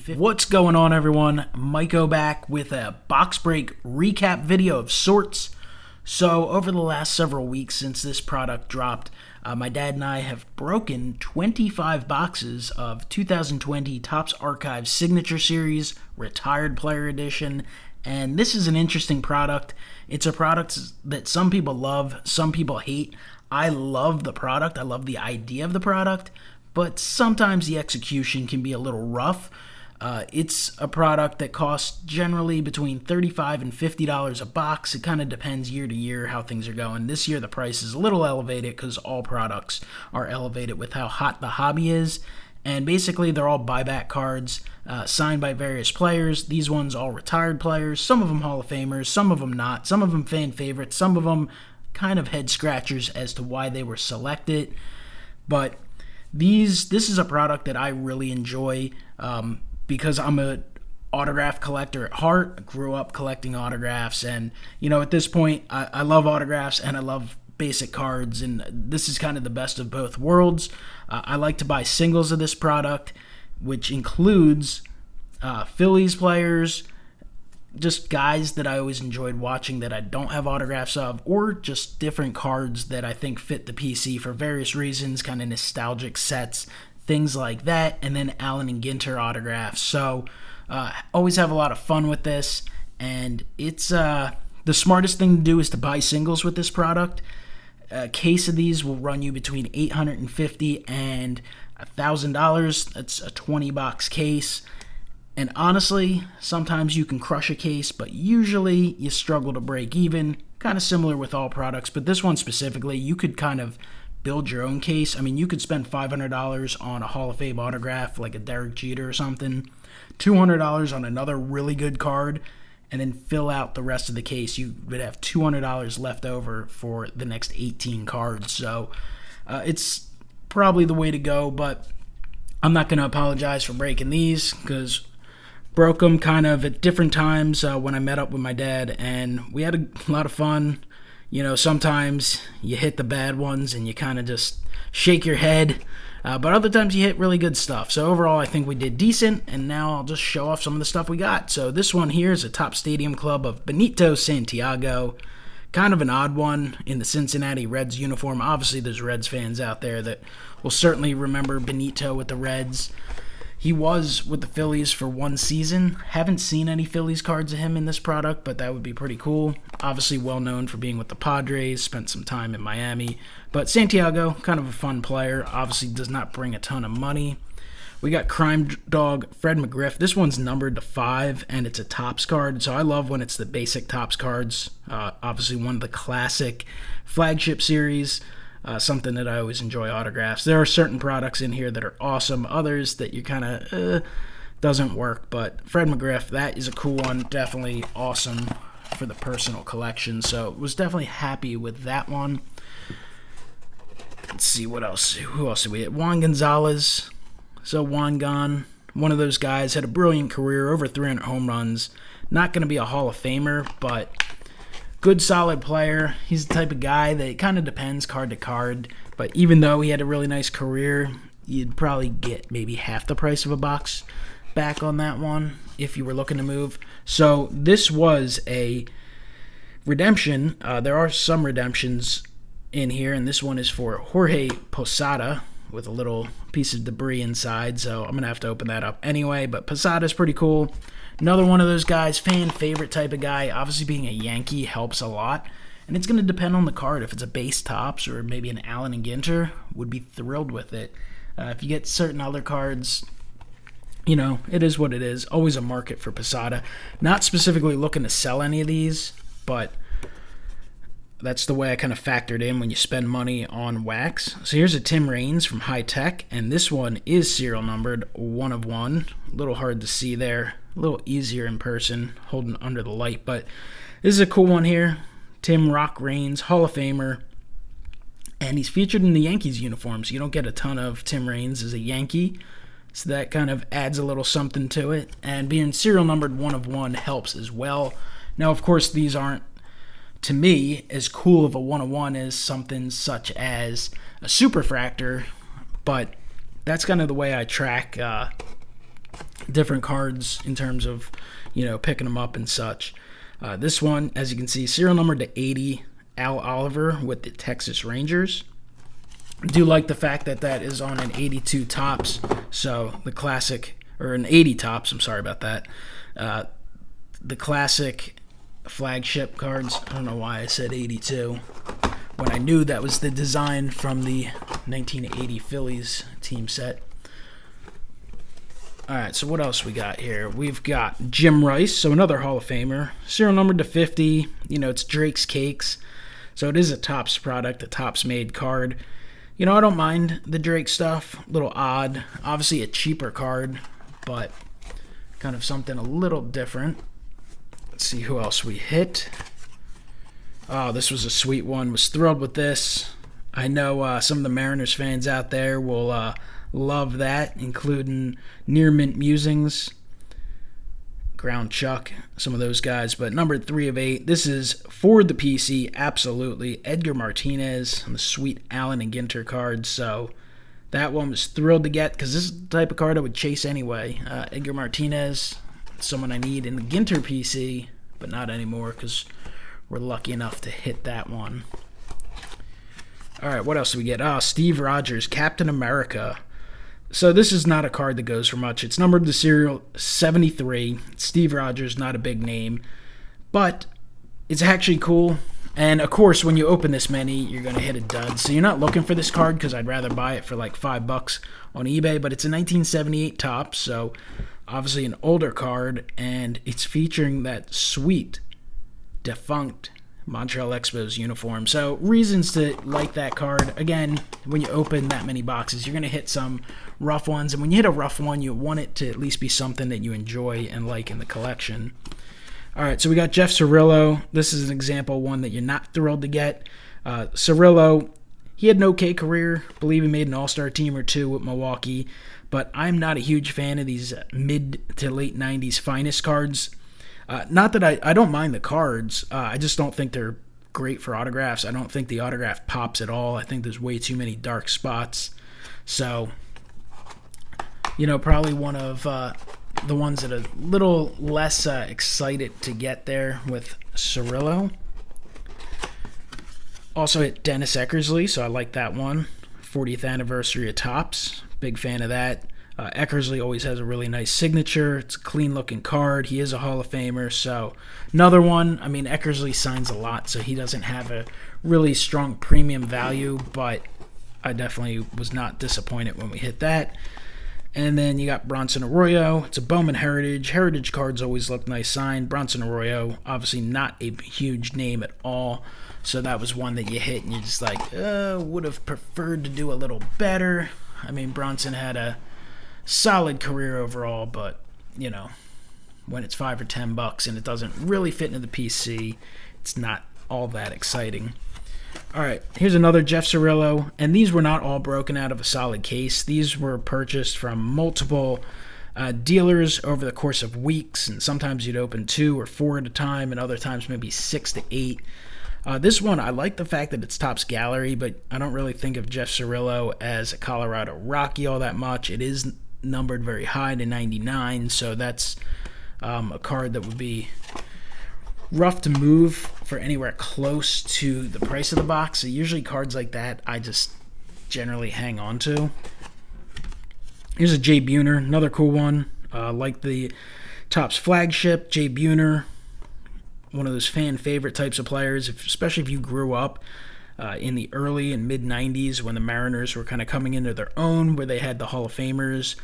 2050. What's going on, everyone? Maiko back with a box break recap video of sorts. So over the last several weeks since this product dropped, my dad and I have broken 25 boxes of 2020 Topps Archives Signature Series Retired Player Edition, and this is an interesting product. It's a product that some people love, some people hate. I love the product, I love the idea of the product, but sometimes the execution can be a little rough. It's a product that costs generally between $35 and $50 a box. It kind of depends year to year how things are going. This year the price is a little elevated because all products are elevated with how hot the hobby is. And basically they're all buyback cards signed by various players. These ones all retired players, some of them Hall of Famers, some of them not, some of them fan favorites, some of them kind of head scratchers as to why they were selected. But this is a product that I really enjoy because I'm an autograph collector at heart. I grew up collecting autographs, and at this point I love autographs and I love basic cards, and this is kind of the best of both worlds. I like to buy singles of this product, which includes Phillies players, just guys that I always enjoyed watching that I don't have autographs of, or just different cards that I think fit the PC for various reasons, kind of nostalgic sets, things like that, and then Allen and Ginter autographs. So always have a lot of fun with this, and it's the smartest thing to do is to buy singles with this product. A case of these will run you between $850 and $1,000. That's a 20-box case. And honestly, sometimes you can crush a case, but usually you struggle to break even. Kind of similar with all products, but this one specifically, you could kind of build your own case. I mean, you could spend $500 on a Hall of Fame autograph like a Derek Jeter or something, $200 on another really good card, and then fill out the rest of the case. You would have $200 left over for the next 18 cards. So it's probably the way to go, but I'm not going to apologize for breaking these because broke them kind of at different times when I met up with my dad, and we had a lot of fun. Sometimes you hit the bad ones and you kind of just shake your head, but other times you hit really good stuff. So overall, I think we did decent, and now I'll just show off some of the stuff we got. So this one here is a Topps Stadium Club of Benito Santiago. Kind of an odd one in the Cincinnati Reds uniform. Obviously, there's Reds fans out there that will certainly remember Benito with the Reds. He was with the Phillies for one season. Haven't seen any Phillies cards of him in this product, but that would be pretty cool. Obviously well known for being with the Padres, spent some time in Miami. But Santiago, kind of a fun player, obviously does not bring a ton of money. We got Crime Dog Fred McGriff. This one's numbered to 5, and it's a Topps card, so I love when it's the basic Topps cards. Obviously one of the classic flagship series. Something that I always enjoy autographs. There are certain products in here that are awesome, others that you kind of doesn't work, but Fred McGriff, that is a cool one, definitely awesome for the personal collection, so was definitely happy with that one. Let's see what else. Who else did we hit? Juan Gonzalez. So Juan Gon, one of those guys, had a brilliant career, over 300 home runs. Not going to be a Hall of Famer, but good, solid player. He's the type of guy that it kind of depends card to card, but even though he had a really nice career, you'd probably get maybe half the price of a box back on that one if you were looking to move. So this was a redemption. There are some redemptions in here, and this one is for Jorge Posada with a little piece of debris inside, so I'm going to have to open that up anyway, but Posada's pretty cool. Another one of those guys, fan favorite type of guy. Obviously being a Yankee helps a lot, and it's going to depend on the card. If it's a base Topps or maybe an Allen and Ginter, would be thrilled with it. If you get certain other cards, it is what it is. Always a market for Posada. Not specifically looking to sell any of these, but that's the way I kind of factored in when you spend money on wax. So here's a Tim Raines from High Tech, and this one is serial numbered 1 of 1. A little hard to see there. A little easier in person, holding under the light, but this is a cool one here. Tim Rock Raines, Hall of Famer, and he's featured in the Yankees uniforms. You don't get a ton of Tim Raines as a Yankee, so that kind of adds a little something to it, and being serial numbered 1 of 1 helps as well. Now, of course, these aren't, to me, as cool of a 1 of 1 as something such as a Superfractor, but that's kind of the way I track different cards in terms of, picking them up and such. This one, as you can see, serial number to 80, Al Oliver with the Texas Rangers. I do like the fact that that is on an 82 tops, so the classic, or an 80 tops, I'm sorry about that. The classic flagship cards. I don't know why I said 82 when I knew that was the design from the 1980 Phillies team set. All right, so what else we got here? We've got Jim Rice, so another Hall of Famer. Serial number to 50. It's Drake's Cakes, so it is a Topps product, a Topps made card. I don't mind the Drake stuff. A little odd. Obviously a cheaper card, but kind of something a little different. Let's see who else we hit. Oh, this was a sweet one. Was thrilled with this. I know some of the Mariners fans out there will love that, including Near Mint Musings, Ground Chuck, some of those guys. But number 3 of 8, this is for the PC, absolutely. Edgar Martinez and the sweet Allen and Ginter cards. So that one was thrilled to get because this is the type of card I would chase anyway. Edgar Martinez, someone I need in the Ginter PC, but not anymore because we're lucky enough to hit that one. All right, what else do we get? Steve Rogers, Captain America. So this is not a card that goes for much. It's numbered to serial 73. Steve Rogers, not a big name, but it's actually cool. And of course, when you open this many, you're going to hit a dud. So you're not looking for this card because I'd rather buy it for like $5 on eBay, but it's a 1978 Topps, so obviously an older card, and it's featuring that sweet, defunct Montreal Expos uniform. So reasons to like that card. Again, when you open that many boxes, you're going to hit some rough ones, and when you hit a rough one, you want it to at least be something that you enjoy and like in the collection. All right, so we got Jeff Cirillo. This is an example one that you're not thrilled to get. Cirillo, he had an okay career. I believe he made an all-star team or two with Milwaukee, but I'm not a huge fan of these mid to late 90s finest cards. Not that I don't mind the cards. I just don't think they're great for autographs. I don't think the autograph pops at all. I think there's way too many dark spots. So, probably one of the ones that are a little less excited to get there with Cirillo. Also hit Dennis Eckersley, so I like that one. 40th anniversary of Topps. Big fan of that. Eckersley always has a really nice signature. It's a clean-looking card. He is a Hall of Famer, so another one. I mean, Eckersley signs a lot, so he doesn't have a really strong premium value, but I definitely was not disappointed when we hit that. And then you got Bronson Arroyo. It's a Bowman Heritage. Heritage cards always look nice signed. Bronson Arroyo, obviously not a huge name at all, so that was one that you hit and you're just like, would have preferred to do a little better. I mean, Bronson had a solid career overall, but when it's $5 or $10 and it doesn't really fit into the PC, it's not all that exciting. All right, here's another Jeff Cirillo, and these were not all broken out of a solid case. These were purchased from multiple dealers over the course of weeks, and sometimes you'd open 2 or 4 at a time, and other times maybe 6 to 8. This one, I like the fact that it's Topps Gallery, but I don't really think of Jeff Cirillo as a Colorado Rocky all that much. It is numbered very high to 99, so that's a card that would be rough to move for anywhere close to the price of the box. So usually cards like that I just generally hang on to. Here's a Jay Buhner, another cool one. Like the Topps flagship, Jay Buhner, one of those fan favorite types of players, especially if you grew up in the early and mid 90s when the Mariners were kind of coming into their own, where they had the Hall of Famers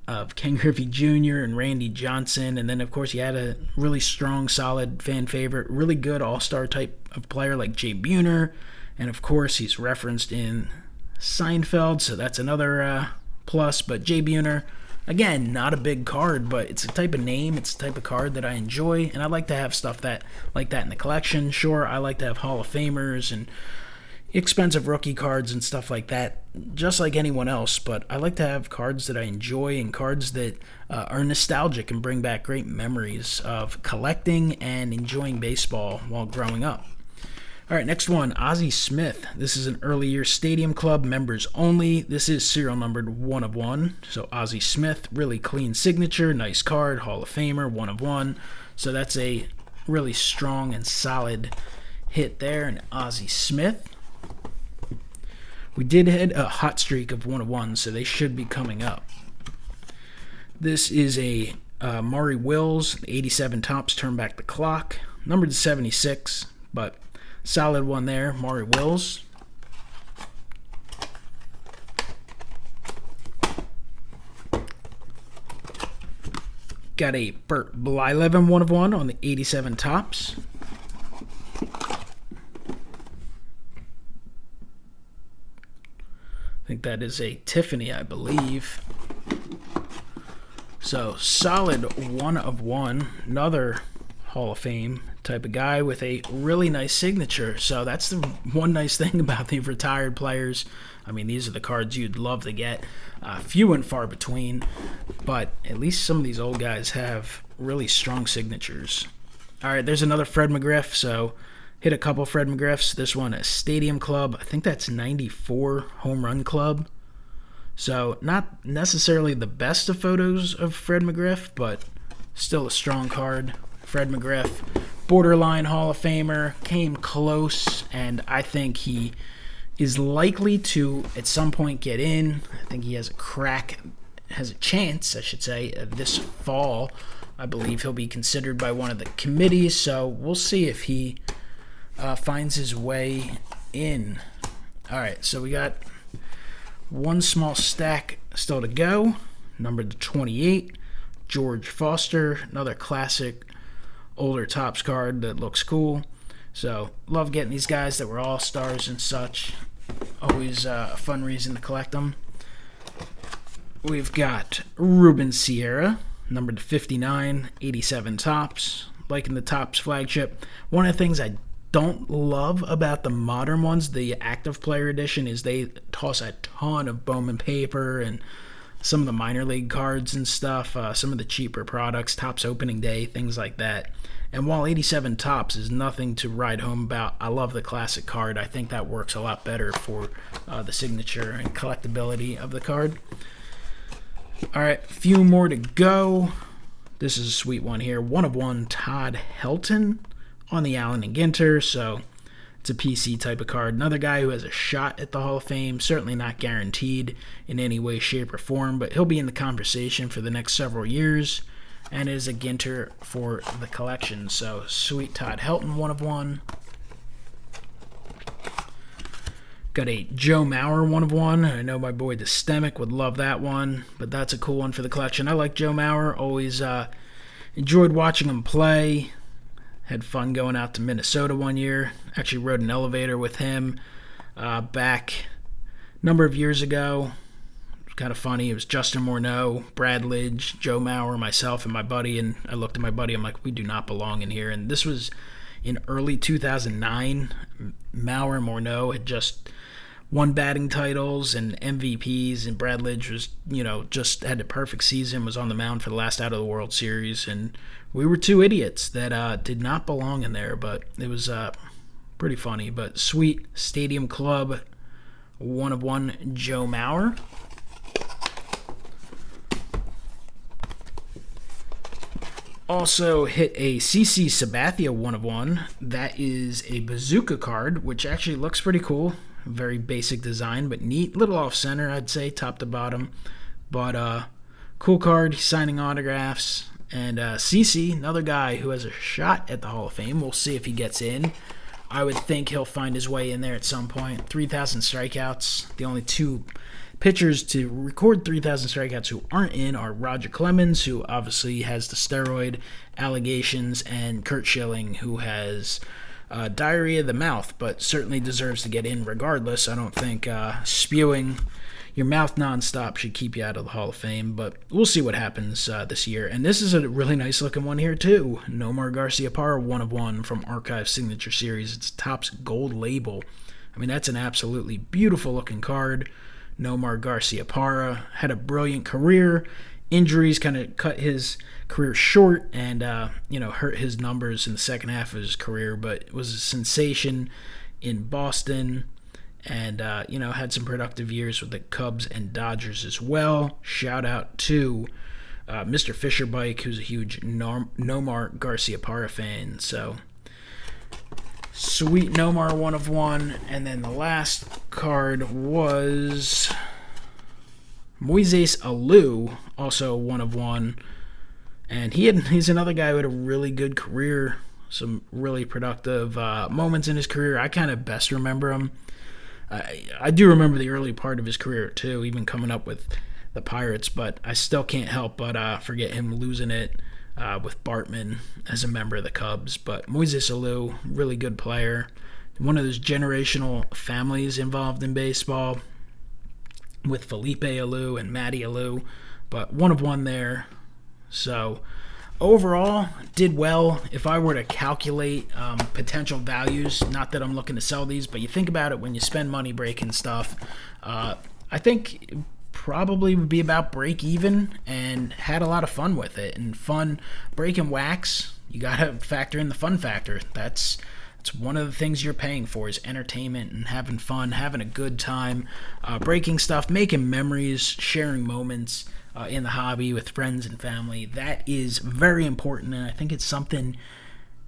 of Ken Griffey Jr. and Randy Johnson, and then of course you had a really strong, solid fan favorite, really good all-star type of player like Jay Buhner, and of course he's referenced in Seinfeld, so that's another plus. But Jay Buhner, again, not a big card, but it's a type of name, it's a type of card that I enjoy, and I like to have stuff that like that in the collection. Sure, I like to have Hall of Famers and expensive rookie cards and stuff like that, just like anyone else, but I like to have cards that I enjoy and cards that are nostalgic and bring back great memories of collecting and enjoying baseball while growing up. All right, next one, Ozzie Smith. This is an early year Stadium Club, members only. This is serial numbered 1 of 1. So Ozzie Smith, really clean signature, nice card, Hall of Famer, 1 of 1. So that's a really strong and solid hit there, and Ozzie Smith. We did hit a hot streak of 1 of 1, so they should be coming up. This is a Maury Wills, 87 tops, turn back the clock, numbered to 76, but solid one there, Maury Wills. Got a Bert Blyleven 1 of 1 on the 87 tops. I think that is a Tiffany, I believe. So solid 1 of 1. Another Hall of Fame type of guy with a really nice signature. So that's the one nice thing about the retired players. I mean, these are the cards you'd love to get. Few and far between, but at least some of these old guys have really strong signatures. All right, there's another Fred McGriff. So hit a couple Fred McGriffs. This one, a Stadium Club. I think that's 94 Home Run Club. So not necessarily the best of photos of Fred McGriff, but still a strong card. Fred McGriff, borderline Hall of Famer, came close, and I think he is likely to at some point get in. I think he has a chance, I should say, this fall. I believe he'll be considered by one of the committees, so we'll see if he finds his way in. All right, so we got one small stack still to go, numbered to 28, George Foster, another classic older Topps card that looks cool. So love getting these guys that were all stars and such. Always a fun reason to collect them. We've got Ruben Sierra, numbered to 59, 87 Topps. Liking the Topps flagship. One of the things I don't love about the modern ones, the active player edition, is they toss a ton of Bowman paper and some of the minor league cards and stuff, some of the cheaper products, Topps opening day, things like that. And while 87 Topps is nothing to write home about, I love the classic card. I think that works a lot better for the signature and collectability of the card. All right, a few more to go. This is a sweet one here. 1 of 1 Todd Helton on the Allen and Ginter. So it's a PC type of card. Another guy who has a shot at the Hall of Fame. Certainly not guaranteed in any way, shape, or form, but he'll be in the conversation for the next several years. And it is a Ginter for the collection. So sweet Todd Helton 1 of 1. Got a Joe Mauer 1 of 1. I know my boy Destemic would love that one, but that's a cool one for the collection. I like Joe Mauer. Always enjoyed watching him play. Had fun going out to Minnesota one year. Actually rode an elevator with him back a number of years ago. It was kind of funny. It was Justin Morneau, Brad Lidge, Joe Mauer, myself, and my buddy. And I looked at my buddy. I'm like, we do not belong in here. And this was in early 2009. Mauer and Morneau had just won batting titles and MVPs, and Brad Lidge was, just had a perfect season, was on the mound for the last out of the World Series, and we were two idiots that did not belong in there, but it was pretty funny. But sweet Stadium Club 1 of 1 Joe Mauer. Also hit a CC Sabathia 1 of 1. That is a bazooka card, which actually looks pretty cool. Very basic design, but neat. Little off center, I'd say, top to bottom. But cool card. He's signing autographs. And CC, another guy who has a shot at the Hall of Fame. We'll see if he gets in. I would think he'll find his way in there at some point. 3,000 strikeouts. The only two pitchers to record 3,000 strikeouts who aren't in are Roger Clemens, who obviously has the steroid allegations, and Curt Schilling, who has diarrhea of the mouth, but certainly deserves to get in regardless. I don't think spewing your mouth nonstop should keep you out of the Hall of Fame, but we'll see what happens this year. And this is a really nice looking one here too. Nomar Garciaparra 1 of 1 from Archive Signature Series. It's Topps gold label. I mean, that's an absolutely beautiful looking card. Nomar Garciaparra had a brilliant career injuries kind of cut his career short and hurt his numbers in the second half of his career, but it was a sensation in Boston, and had some productive years with the Cubs and Dodgers as well. Shout out to Mr. Fisherbike, who's a huge Nomar Garciaparra fan. So sweet Nomar, 1 of 1. And then the last card was Moises Alou, also 1 of 1. And he's another guy who had a really good career, some really productive moments in his career. I kind of best remember him. I do remember the early part of his career too, even coming up with the Pirates, but I still can't help but forget him losing it with Bartman as a member of the Cubs. But Moises Alou, really good player. One of those generational families involved in baseball with Felipe Alou and Matty Alou, but 1 of 1 there. So overall, did well. If I were to calculate potential values, not that I'm looking to sell these, but you think about it when you spend money breaking stuff, I think probably would be about break even, and had a lot of fun with it. And fun breaking wax, you got to factor in the fun factor. That's one of the things you're paying for, is entertainment and having fun, having a good time, breaking stuff, making memories, sharing moments in the hobby with friends and family. That is very important, and I think it's something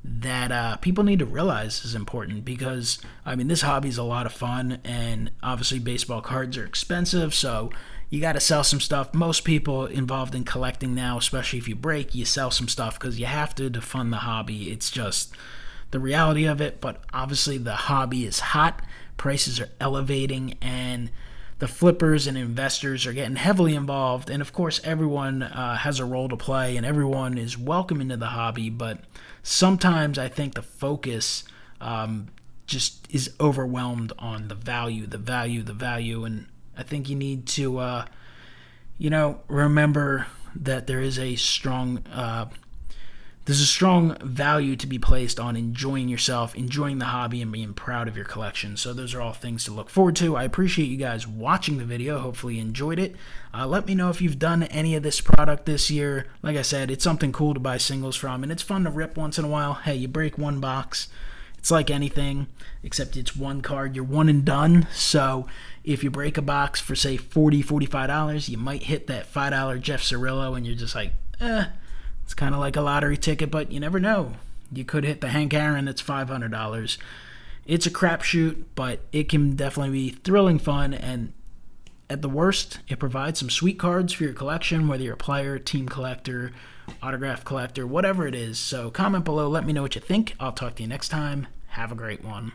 that people need to realize is important, because this hobby is a lot of fun, and obviously baseball cards are expensive, so you got to sell some stuff. Most people involved in collecting now, especially if you break, you sell some stuff because you have to fund the hobby. It's just the reality of it. But obviously the hobby is hot, prices are elevating, and the flippers and investors are getting heavily involved. And of course everyone has a role to play, and everyone is welcome into the hobby, but sometimes I think the focus just is overwhelmed on the value, and I think you need to remember that there is a strong there's a strong value to be placed on enjoying yourself, enjoying the hobby, and being proud of your collection. So those are all things to look forward to. I appreciate you guys watching the video. Hopefully you enjoyed it. Let me know if you've done any of this product this year. Like I said, it's something cool to buy singles from, and it's fun to rip once in a while. Hey, you break one box. It's like anything, except it's one card. You're one and done. So if you break a box for, say, $40, $45, you might hit that $5 Jeff Cirillo, and you're just like, it's kind of like a lottery ticket, but you never know. You could hit the Hank Aaron that's $500. It's a crapshoot, but it can definitely be thrilling fun, and at the worst, it provides some sweet cards for your collection, whether you're a player, team collector, autograph collector, whatever it is. So comment below, let me know what you think. I'll talk to you next time. Have a great one.